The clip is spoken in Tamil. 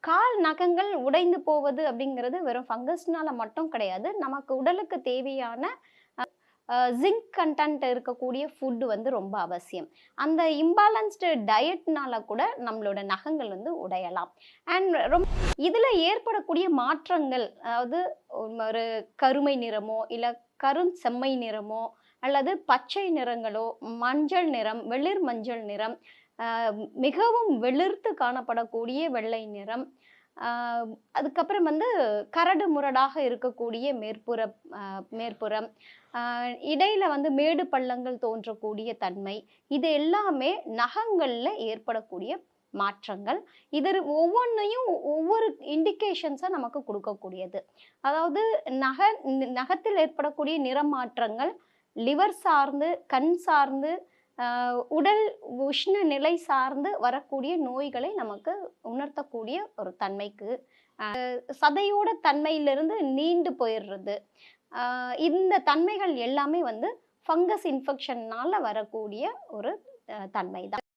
கால் நகங்கள் உடைந்து போவது அப்படிங்கிறது வெறும் ஃபங்கஸ்னால மட்டும் கிடையாது. நமக்கு உடலுக்கு தேவையான ஜிங்க் கன்டென்ட் இருக்கக்கூடிய ஃபுட் வந்து ரொம்ப அவசியம். அந்த இம்பேலன்ஸ்டு டயட்னால கூட நம்மளோட நகங்கள் வந்து உடையலாம். அண்ட் இதுல ஏற்படக்கூடிய மாற்றங்கள், அதாவது ஒரு கருமை நிறமோ, இல்ல கருஞ்செம்மை நிறமோ, அல்லது பச்சை நிறங்களோ, மஞ்சள் நிறம், வெளிர் மஞ்சள் நிறம், அ மிகவும் வெளிர்த்து காணப்படக்கூடிய வெள்ளை நிறம், அ அதுக்கப்புறம் வந்து கரடு முரடாக இருக்கக்கூடிய மேற்புறம், இடையில வந்து மேடு பள்ளங்கள் தோன்றக்கூடிய தன்மை, இது எல்லாமே நகங்கள்ல ஏற்படக்கூடிய மாற்றங்கள். இது ஒவ்வொன்னையும் ஒவ்வொரு இண்டிகேஷன்ஸ நமக்கு குடுக்கக்கூடியது. அதாவது நக நகத்தில் ஏற்படக்கூடிய நிற மாற்றங்கள், லிவர் சார்ந்து, கண் சார்ந்து, உடல் உஷ்ண நிலை சார்ந்து வரக்கூடிய நோய்களை நமக்கு உணர்த்தக்கூடிய ஒரு தன்மைக்கு, சதையோட தன்மையிலிருந்து நீண்டு போயிடுறது. இந்த தன்மைகள் எல்லாமே வந்து ஃபங்கஸ் இன்ஃபெக்ஷன்னால வரக்கூடிய ஒரு தன்மை தான்.